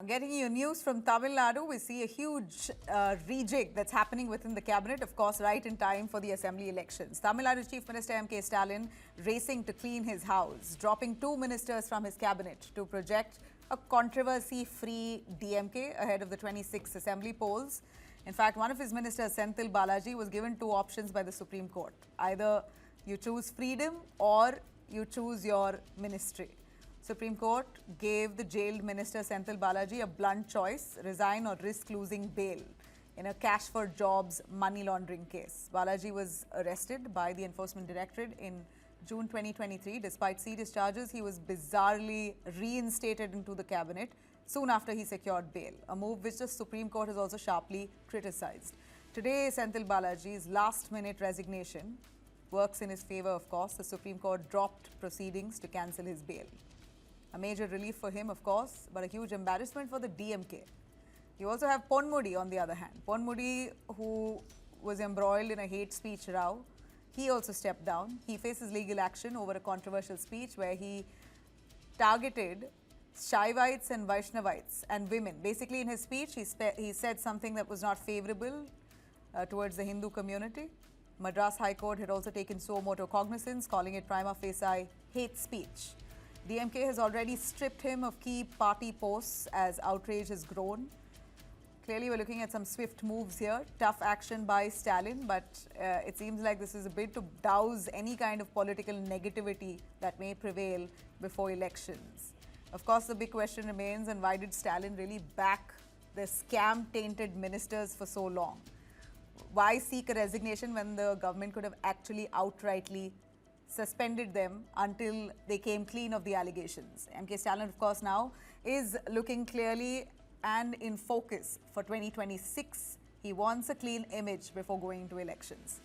Getting you news from Tamil Nadu, we see a huge rejig that's happening within the cabinet, of course, right in time for the assembly elections. Tamil Nadu Chief Minister MK Stalin racing to clean his house, dropping 2 ministers from his cabinet to project a controversy-free DMK ahead of the 26th assembly polls. In fact, one of his ministers, Senthil Balaji, was given 2 options by the Supreme Court. Either you choose freedom or you choose your ministry. Supreme Court gave the jailed minister Senthil Balaji a blunt choice: resign or risk losing bail in a cash for jobs money laundering case. Balaji was arrested by the Enforcement Directorate in June 2023. Despite serious charges, he was bizarrely reinstated into the cabinet soon after he secured bail, a move which the Supreme Court has also sharply criticized. Today, Senthil Balaji's last-minute resignation works in his favor, of course. The Supreme Court dropped proceedings to cancel his bail. A major relief for him, of course, but a huge embarrassment for the DMK. You also have Ponmudy on the other hand. Ponmudy, who was embroiled in a hate speech row, he also stepped down. He faces legal action over a controversial speech where he targeted Shaivites and Vaishnavites and women. Basically, in his speech, he said something that was not favorable towards the Hindu community. Madras High Court had also taken suo motu cognizance, calling it prima facie hate speech. DMK has already stripped him of key party posts as outrage has grown. Clearly, we're looking at some swift moves here. Tough action by Stalin, but it seems like this is a bid to douse any kind of political negativity that may prevail before elections. Of course, the big question remains, and why did Stalin really back the scam-tainted ministers for so long? Why seek a resignation when the government could have actually outrightly suspended them until they came clean of the allegations? MK Stalin, of course, now is looking clearly and in focus for 2026. He wants a clean image before going into elections.